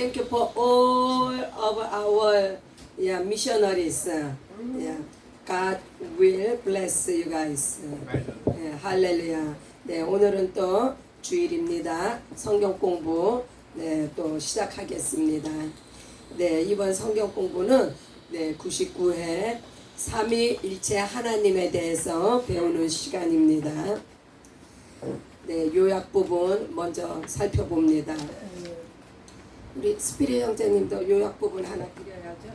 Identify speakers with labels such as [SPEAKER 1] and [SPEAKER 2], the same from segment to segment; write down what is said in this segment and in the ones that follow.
[SPEAKER 1] thank you for all of our missionaries. God will bless you guys. 할렐루야. 네, 오늘은 또 주일입니다. 성경 공부 또 시작하겠습니다. 네, 이번 성경 공부는 99회 삼위일체 하나님에 대해서 배우는 시간입니다. 네, 요약 부분 먼저 살펴봅니다. 우리 스피릿 형제님도 요약 부분 하나 드려야죠.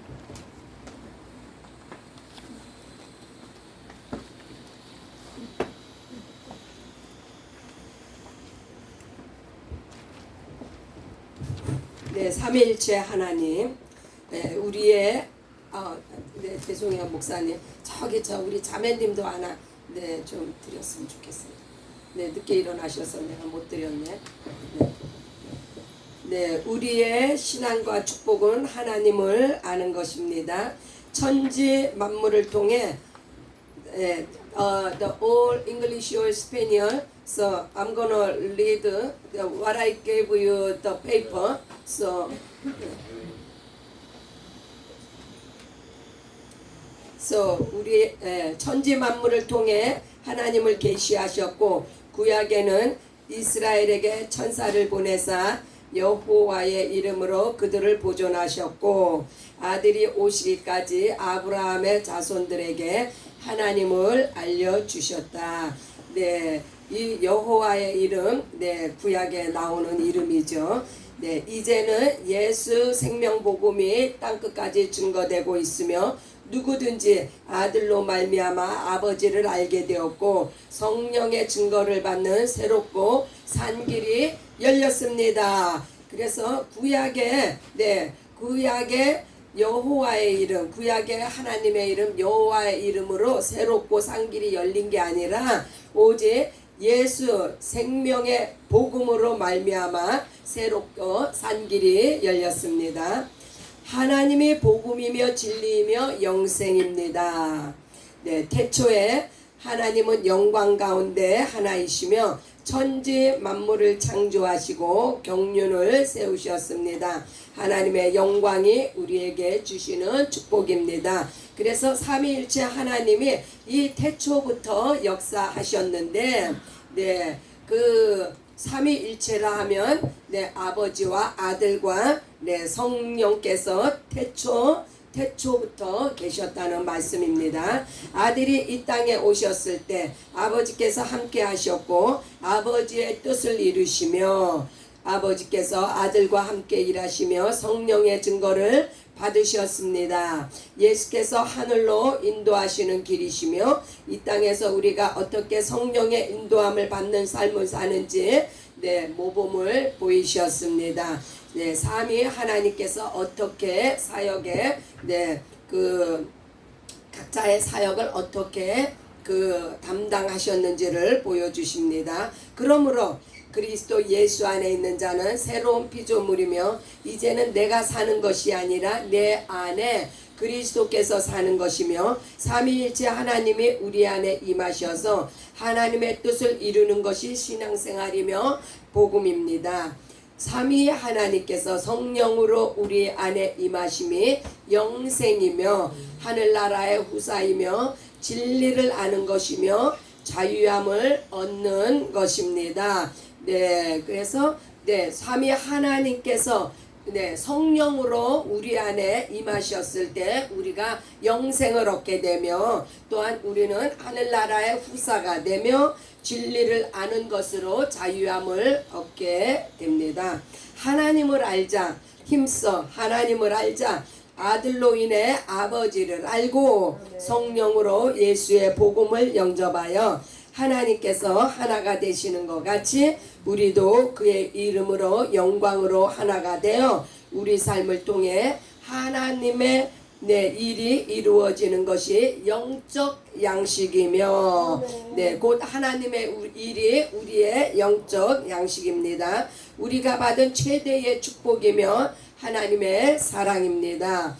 [SPEAKER 1] 네, 삼위일체 하나님, 우리의 죄송해요 목사님, 우리 자매님도 하나 좀 드렸으면 좋겠습니다. 늦게 일어나셔서 내가 못 드렸네. 우리의 신앙과 축복은 하나님을 아는 것입니다. 천지 만물을 통해 the all English or Spanish. So I'm gonna read what I gave you the paper. So 우리 천지 만물을 통해 하나님을 계시하셨고 구약에는 이스라엘에게 천사를 보내사 여호와의 이름으로 그들을 보존하셨고 아들이 오시기까지 아브라함의 자손들에게 하나님을 알려주셨다. 이 여호와의 이름, 구약에 나오는 이름이죠. 이제는 예수 생명복음이 땅끝까지 증거되고 있으며 누구든지 아들로 말미암아 아버지를 알게 되었고 성령의 증거를 받는 새롭고 산 길이 열렸습니다. 그래서 구약의 여호와의 이름, 구약의 하나님의 이름 여호와의 이름으로 새롭고 산 길이 열린 게 아니라 오직 예수 생명의 복음으로 말미암아 새롭고 산 길이 열렸습니다. 하나님이 복음이며 진리이며 영생입니다. 태초에 하나님은 영광 가운데 하나이시며 천지 만물을 창조하시고 경륜을 세우셨습니다. 하나님의 영광이 우리에게 주시는 축복입니다. 그래서 삼위일체 하나님이 이 태초부터 역사하셨는데 그 삼위일체라 하면 아버지와 아들과 성령께서 태초부터 계셨다는 말씀입니다. 아들이 이 땅에 오셨을 때 아버지께서 함께 하셨고 아버지의 뜻을 이루시며 아버지께서 아들과 함께 일하시며 성령의 증거를 받으셨습니다. 예수께서 하늘로 인도하시는 길이시며 이 땅에서 우리가 어떻게 성령의 인도함을 받는 삶을 사는지 모범을 보이셨습니다. 삼위 하나님께서 어떻게 사역에 각자의 사역을 어떻게 담당하셨는지를 보여주십니다. 그러므로 그리스도 예수 안에 있는 자는 새로운 피조물이며 이제는 내가 사는 것이 아니라 내 안에 그리스도께서 사는 것이며 삼위일체 하나님이 우리 안에 임하셔서 하나님의 뜻을 이루는 것이 신앙생활이며 복음입니다. 삼위 하나님께서 성령으로 우리 안에 임하심이 영생이며 하늘나라의 후사이며 진리를 아는 것이며 자유함을 얻는 것입니다. 그래서 삼위 하나님께서 성령으로 우리 안에 임하셨을 때 우리가 영생을 얻게 되며 또한 우리는 하늘나라의 후사가 되며 진리를 아는 것으로 자유함을 얻게 됩니다. 하나님을 알자, 힘써 하나님을 알자. 아들로 인해 아버지를 알고 성령으로 예수의 복음을 영접하여 하나님께서 하나가 되시는 것 같이 우리도 그의 이름으로 영광으로 하나가 되어 우리 삶을 통해 하나님의 일이 이루어지는 것이 영적 양식이며 곧 하나님의 일이 우리의 영적 양식입니다. 우리가 받은 최대의 축복이며 하나님의 사랑입니다.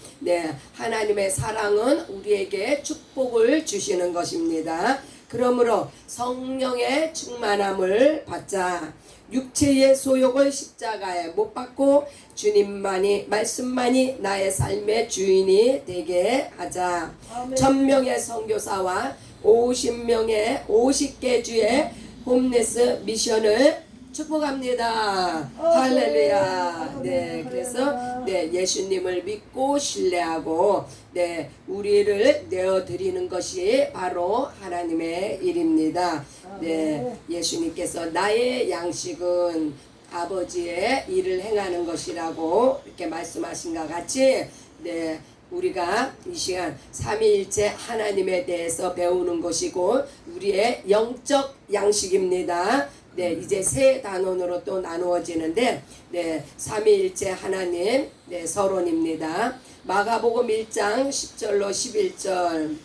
[SPEAKER 1] 하나님의 사랑은 우리에게 축복을 주시는 것입니다. 그러므로 성령의 충만함을 받자. 육체의 소욕을 십자가에 못 박고 주님만이 말씀만이 나의 삶의 주인이 되게 하자.
[SPEAKER 2] 아멘.
[SPEAKER 1] 1000명의 선교사와 50개 주의 홈레스 미션을 축복합니다. 할렐루야. 네, 그래서 네, 예수님을 믿고 신뢰하고 네, 우리를 내어 드리는 것이 바로 하나님의 일입니다. 네, 예수님께서 나의 양식은 아버지의 일을 행하는 것이라고 이렇게 말씀하신 것 같이 네, 우리가 이 시간 삼위일체 하나님에 대해서 배우는 것이고 우리의 영적 양식입니다. 네, 이제 세 단원으로 또 나누어지는데 네, 삼위일체 하나님 네, 서론입니다. 마가복음 1장 10절로 11절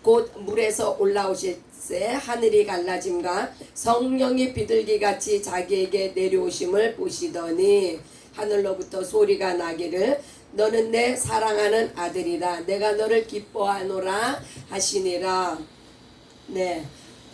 [SPEAKER 1] 곧 물에서 올라오실 때 하늘이 갈라짐과 성령이 비둘기같이 자기에게 내려오심을 보시더니 하늘로부터 소리가 나기를 너는 내 사랑하는 아들이라 내가 너를 기뻐하노라 하시니라. 네,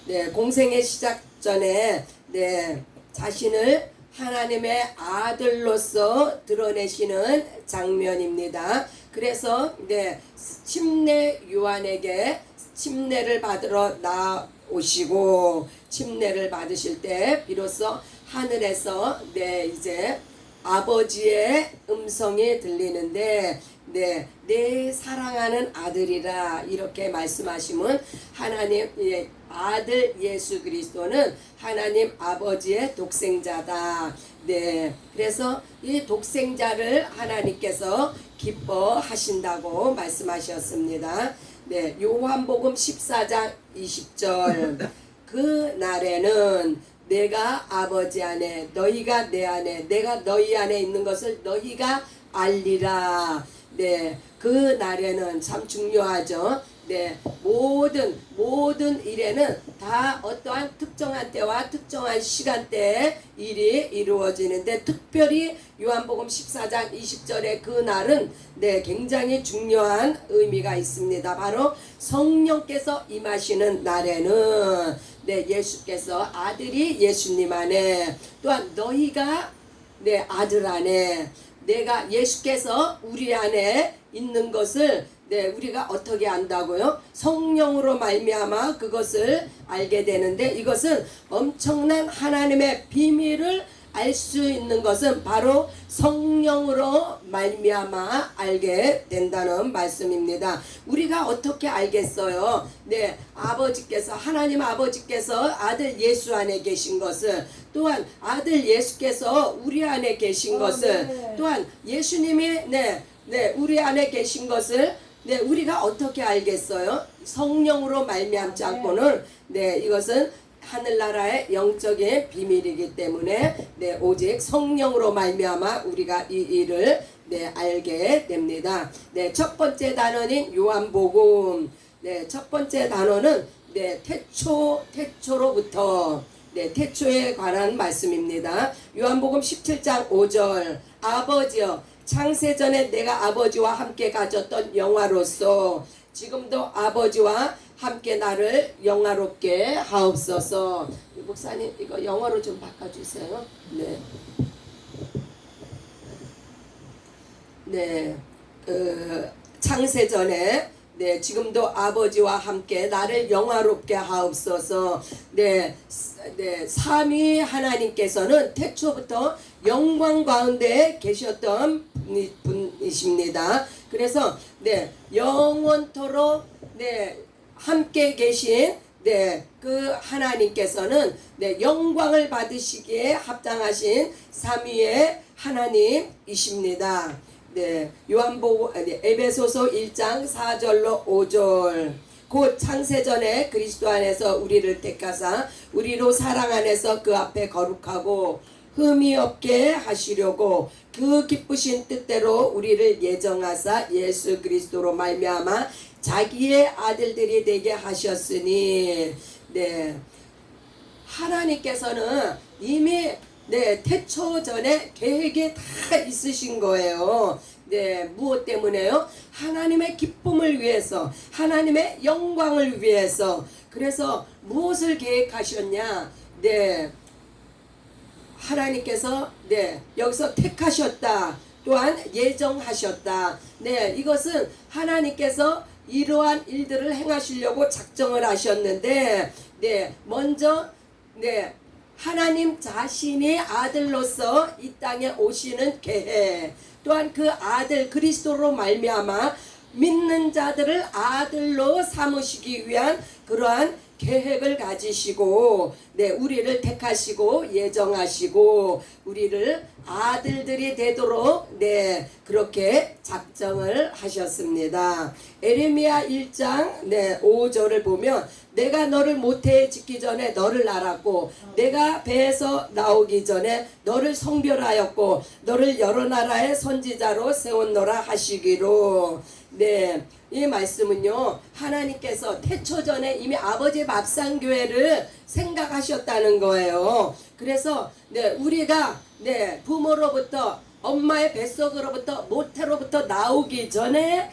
[SPEAKER 1] 네, 공생의 시작 전에 네, 자신을 하나님의 아들로서 드러내시는 장면입니다. 그래서 네, 침례 요한에게 침례를 받으러 나오시고 침례를 받으실 때 비로소 하늘에서 네, 이제 아버지의 음성이 들리는데 네, 내 사랑하는 아들이라 이렇게 말씀하시면 하나님의 아들 예수 그리스도는 하나님 아버지의 독생자다. 네, 그래서 이 독생자를 하나님께서 기뻐하신다고 말씀하셨습니다. 네, 요한복음 14장 20절 그 날에는 내가 아버지 안에 너희가 내 안에 내가 너희 안에 있는 것을 너희가 알리라. 네, 그 날에는 참 중요하죠. 네, 모든 일에는 다 어떠한 특정한 때와 특정한 시간대에 일이 이루어지는데 특별히 요한복음 14장 20절의 그 날은 네, 굉장히 중요한 의미가 있습니다. 바로 성령께서 임하시는 날에는 네, 예수께서 아들이 예수님 안에 또한 너희가 내 아들 안에 내가 예수께서 우리 안에 있는 것을 네, 우리가 어떻게 안다고요? 성령으로 말미암아 그것을 알게 되는데 이것은 엄청난 하나님의 비밀을 알 수 있는 것은 바로 성령으로 말미암아 알게 된다는 말씀입니다. 우리가 어떻게 알겠어요? 네, 아버지께서 하나님 아버지께서 아들 예수 안에 계신 것을 또한 아들 예수께서 우리 안에 계신 것을
[SPEAKER 2] 네.
[SPEAKER 1] 또한 예수님이 네, 우리 안에 계신 것을 네, 우리가 어떻게 알겠어요? 성령으로 말미암지 않고는 네, 이것은 하늘나라의 영적인 비밀이기 때문에 네, 오직 성령으로 말미암아 우리가 이 일을 네, 알게 됩니다. 네, 첫 번째 단어는 요한복음. 네, 첫 번째 단어는 네, 태초로부터 네, 태초에 관한 말씀입니다. 요한복음 17장 5절 아버지여 창세전에 내가 아버지와 함께 가졌던 영화로서 지금도 아버지와 함께 나를 영화롭게 하옵소서. 목사님 이거 영어로 좀 바꿔주세요. 네. 네. 창세전에 네, 지금도 아버지와 함께 나를 영화롭게 하옵소서. 네, 삼위 하나님께서는 태초부터 영광 가운데 계셨던 분이십니다. 그래서 네, 영원토록 네, 함께 계신 네, 그 하나님께서는 네, 영광을 받으시기에 합당하신 삼위의 하나님이십니다. 네, 요한복음 에베소서 1장 4절로 5절 곧 창세전에 그리스도 안에서 우리를 택하사 우리로 사랑 안에서 그 앞에 거룩하고 흠이 없게 하시려고 그 기쁘신 뜻대로 우리를 예정하사 예수 그리스도로 말미암아 자기의 아들들이 되게 하셨으니 네, 하나님께서는 이미 네, 태초 전에 계획이 다 있으신 거예요. 네, 무엇 때문에요? 하나님의 기쁨을 위해서, 하나님의 영광을 위해서. 그래서 무엇을 계획하셨냐? 네, 하나님께서 여기서 택하셨다. 또한 예정하셨다. 이것은 하나님께서 이러한 일들을 행하시려고 작정을 하셨는데 먼저 하나님 자신이 아들로서 이 땅에 오시는 계획, 또한 그 아들 그리스도로 말미암아 믿는 자들을 아들로 삼으시기 위한 그러한 계획을 가지시고 우리를 택하시고 예정하시고 우리를 아들들이 되도록 그렇게 작정을 하셨습니다. 에레미야 1장 5절을 보면 내가 너를 모태에 짓기 전에 너를 알았고 내가 배에서 나오기 전에 너를 성별하였고 너를 여러 나라의 선지자로 세웠노라 하시기로. 이 말씀은요, 하나님께서 태초 전에 이미 아버지 밥상교회를 생각하셨다는 거예요. 그래서 우리가 부모로부터 엄마의 뱃속으로부터 모태로부터 나오기 전에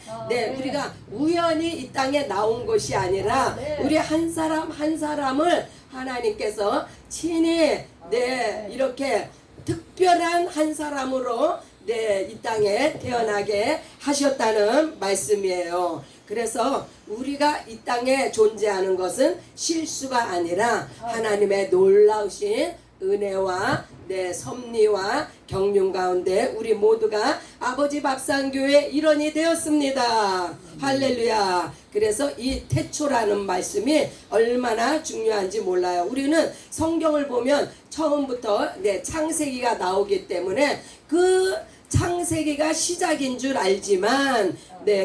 [SPEAKER 1] 우리가 우연히 이 땅에 나온 것이 아니라 우리 한 사람 한 사람을 하나님께서 친히 이렇게 특별한 한 사람으로 이 땅에 태어나게 하셨다는 말씀이에요. 그래서 우리가 이 땅에 존재하는 것은 실수가 아니라 하나님의 놀라우신 은혜와 섭리와 경륜 가운데 우리 모두가 아버지 밥상교회 일원이 되었습니다. 할렐루야. 그래서 이 태초라는 말씀이 얼마나 중요한지 몰라요. 우리는 성경을 보면 처음부터 창세기가 나오기 때문에 그 창세기가 시작인 줄 알지만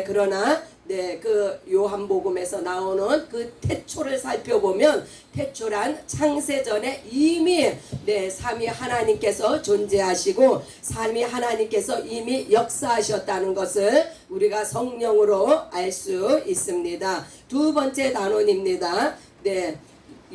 [SPEAKER 1] 그러나 그 요한복음에서 나오는 그 태초를 살펴보면 태초란 창세전에 이미 삼위 하나님께서 존재하시고 삼위 하나님께서 이미 역사하셨다는 것을 우리가 성령으로 알 수 있습니다. 두 번째 단원입니다.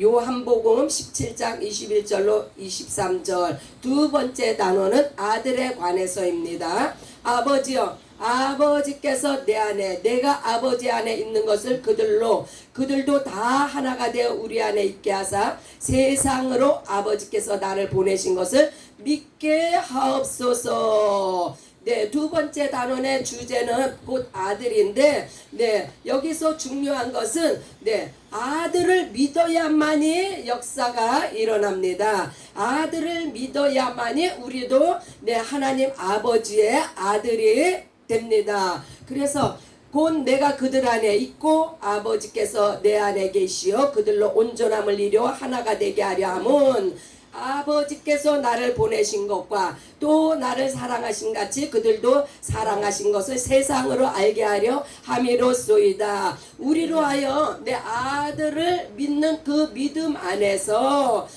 [SPEAKER 1] 요한복음 17장 21절로 23절 두 번째 단어는 아들에 관해서입니다. 아버지여, 아버지께서 내 안에 내가 아버지 안에 있는 것을 그들도 다 하나가 되어 우리 안에 있게 하사 세상으로 아버지께서 나를 보내신 것을 믿게 하옵소서. 두 번째 단원의 주제는 곧 아들인데 여기서 중요한 것은 아들을 믿어야만이 역사가 일어납니다. 아들을 믿어야만이 우리도 하나님 아버지의 아들이 됩니다. 그래서 곧 내가 그들 안에 있고 아버지께서 내 안에 계시어 그들로 온전함을 이루어 하나가 되게 하려 함은 아버지께서 나를 보내신 것과 또 나를 사랑하신 같이 그들도 사랑하신 것을 세상으로 알게 하려 함이로소이다. 우리로 하여 내 아들을 믿는 그 믿음 안에서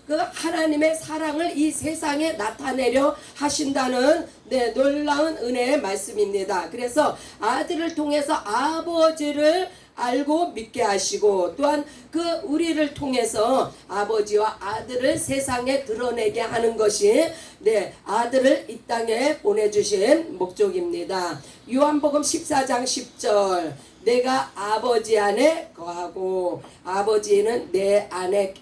[SPEAKER 1] 그 하나님의 사랑을 이 세상에 나타내려 하신다는 놀라운 은혜의 말씀입니다. 그래서 아들을 통해서 아버지를 알고 믿게 하시고 또한 그 우리를 통해서 아버지와 아들을 세상에 드러내게 하는 것이 아들을 이 땅에 보내주신 목적입니다. 요한복음 14장 10절 내가 아버지 안에 거하고 아버지는 내 안에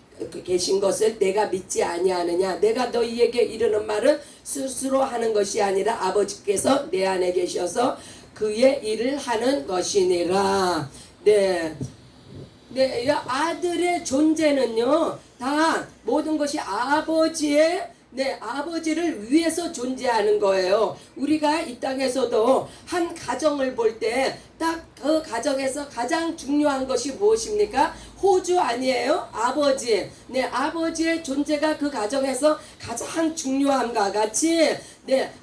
[SPEAKER 1] 계신 것을 내가 믿지 아니하느냐. 내가 너희에게 이르는 말은 스스로 하는 것이 아니라 아버지께서 내 안에 계셔서 그의 일을 하는 것이니라. 아들의 존재는요, 다 모든 것이 아버지의 아버지를 위해서 존재하는 거예요. 우리가 이 땅에서도 한 가정을 볼 때 딱 그 가정에서 가장 중요한 것이 무엇입니까? 호주 아니에요? 아버지. 아버지의 존재가 그 가정에서 가장 중요함과 같이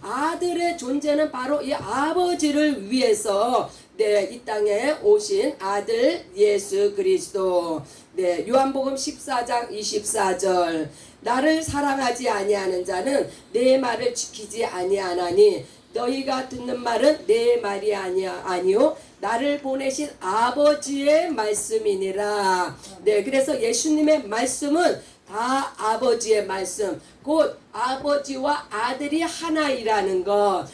[SPEAKER 1] 아들의 존재는 바로 이 아버지를 위해서 이 땅에 오신 아들 예수 그리스도. 요한복음 14장 24절 나를 사랑하지 아니하는 자는 내 말을 지키지 아니하나니 너희가 듣는 말은 내 말이 아니요 나를 보내신 아버지의 말씀이니라. 그래서 예수님의 말씀은 다 아버지의 말씀, 곧 아버지와 아들이 하나이라는 것.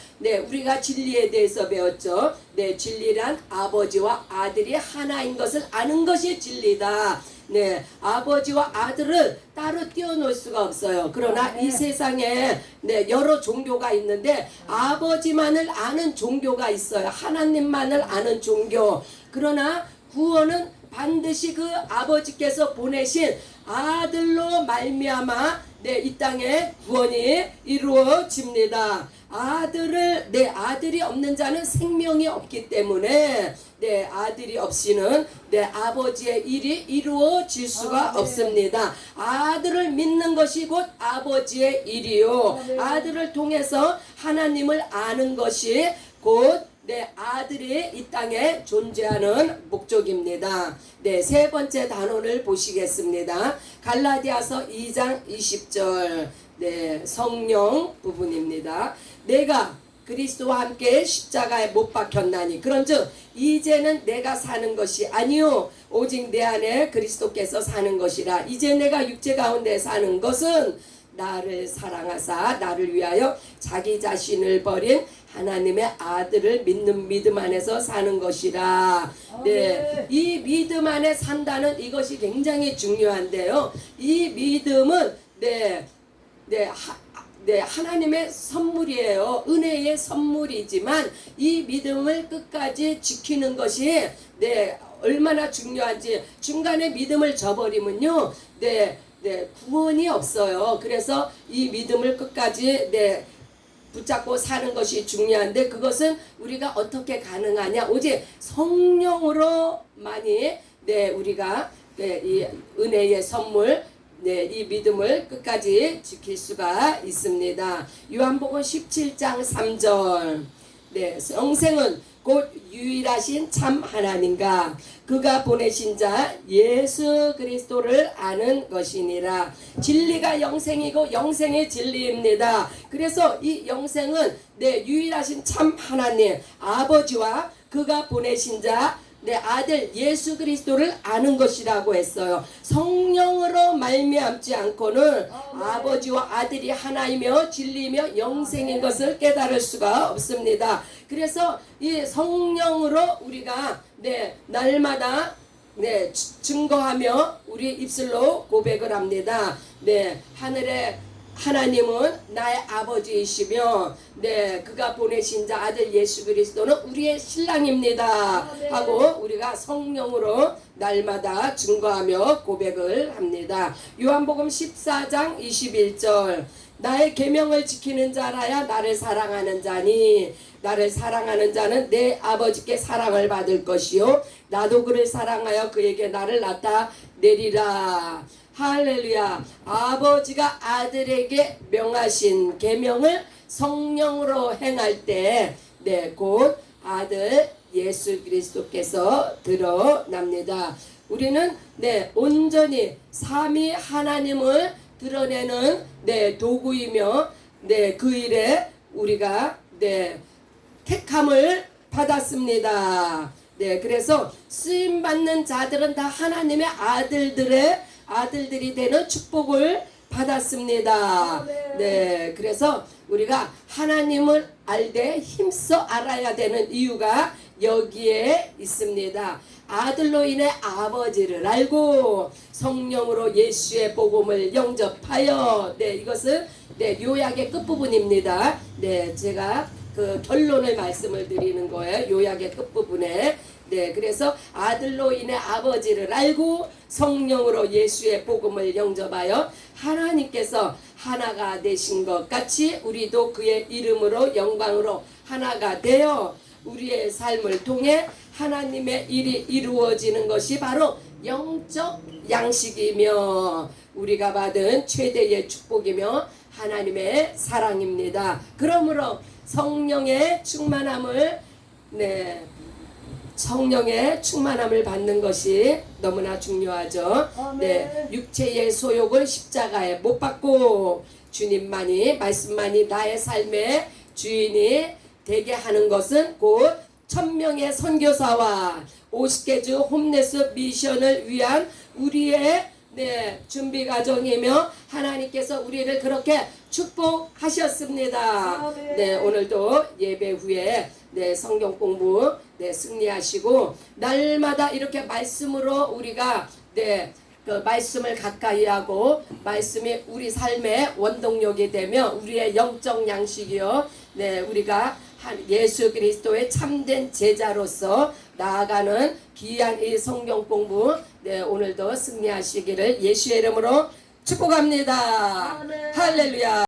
[SPEAKER 1] 우리가 진리에 대해서 배웠죠. 진리란 아버지와 아들이 하나인 것을 아는 것이 진리다. 네, 아버지와 아들을 따로 띄워놓을 수가 없어요. 그러나 이 세상에 네, 여러 종교가 있는데 아버지만을 아는 종교가 있어요. 하나님만을 아는 종교. 그러나 구원은 반드시 그 아버지께서 보내신 아들로 말미암아 네, 이 땅에 구원이 이루어집니다. 아들이 없는 자는 생명이 없기 때문에 네, 아들이 없이는 네, 아버지의 일이 이루어질 수가 없습니다. 아들을 믿는 것이 곧 아버지의 일이요. 아들을 통해서 하나님을 아는 것이 곧 네, 아들이 이 땅에 존재하는 목적입니다. 네, 세 번째 단원을 보시겠습니다. 갈라디아서 2장 20절. 네, 성령 부분입니다. 내가 그리스도와 함께 십자가에 못 박혔나니 그런즉 이제는 내가 사는 것이 아니요 오직 내 안에 그리스도께서 사는 것이라. 이제 내가 육체 가운데 사는 것은 나를 사랑하사 나를 위하여 자기 자신을 버린 하나님의 아들을 믿는 믿음 안에서 사는 것이라. 네, 이 믿음 안에 산다는 이것이 굉장히 중요한데요. 이 믿음은 하나님의 선물이에요. 은혜의 선물이지만 이 믿음을 끝까지 지키는 것이 얼마나 중요한지. 중간에 믿음을 저버리면요, 구원이 없어요. 그래서 이 믿음을 끝까지 붙잡고 사는 것이 중요한데 그것은 우리가 어떻게 가능하냐? 오직 성령으로만이 우리가 이 은혜의 선물 이 믿음을 끝까지 지킬 수가 있습니다. 요한복음 17장 3절. 영생은 곧 유일하신 참 하나님과 그가 보내신 자 예수 그리스도를 아는 것이니라. 진리가 영생이고 영생이 진리입니다. 그래서 이 영생은 유일하신 참 하나님 아버지와 그가 보내신 자 아들 예수 그리스도를 아는 것이라고 했어요. 성령으로 말미암지 않고는 아버지와 아들이 하나이며 진리이며 영생인 것을 깨달을 수가 없습니다. 그래서 이 성령으로 우리가 날마다 증거하며 우리 입술로 고백을 합니다. 하늘의 하나님은 나의 아버지이시며 그가 보내신 자 아들 예수 그리스도는 우리의 신랑입니다 하고 우리가 성령으로 날마다 증거하며 고백을 합니다. 요한복음 14장 21절. 나의 계명을 지키는 자라야 나를 사랑하는 자니 나를 사랑하는 자는 내 아버지께 사랑을 받을 것이요 나도 그를 사랑하여 그에게 나를 나타내리라. 할렐루야. 아버지가 아들에게 명하신 계명을 성령으로 행할 때 곧 아들 예수 그리스도께서 드러납니다. 우리는 온전히 삼위 하나님을 드러내는 도구이며 그 일에 우리가 택함을 받았습니다. 그래서 쓰임 받는 자들은 다 하나님의 아들들이 되는 축복을 받았습니다. 그래서 우리가 하나님을 알되 힘써 알아야 되는 이유가 여기에 있습니다. 아들로 인해 아버지를 알고 성령으로 예수의 복음을 영접하여 이것은 요약의 끝부분입니다. 제가 그 결론을 말씀을 드리는 거예요. 요약의 끝부분에. 그래서 아들로 인해 아버지를 알고 성령으로 예수의 복음을 영접하여 하나님께서 하나가 되신 것 같이 우리도 그의 이름으로 영광으로 하나가 되어 우리의 삶을 통해 하나님의 일이 이루어지는 것이 바로 영적 양식이며 우리가 받은 최대의 축복이며 하나님의 사랑입니다. 그러므로 성령의 충만함을 받는 것이 너무나 중요하죠. 육체의 소욕을 십자가에 못 박고 주님만이 말씀만이 나의 삶의 주인이 되게 하는 것은 곧 1000명의 선교사와 50개 주 홈레스 미션을 위한 우리의 준비 과정이며 하나님께서 우리를 그렇게 축복하셨습니다. 오늘도 예배 후에 성경 공부 승리하시고 날마다 이렇게 말씀으로 우리가 그 말씀을 가까이 하고 말씀이 우리 삶의 원동력이 되며 우리의 영적 양식이요. 네, 우리가 예수 그리스도의 참된 제자로서 나아가는 귀한 이 성경 공부 네, 오늘도 승리하시기를 예수의 이름으로 축복합니다.
[SPEAKER 2] 아멘.
[SPEAKER 1] 할렐루야.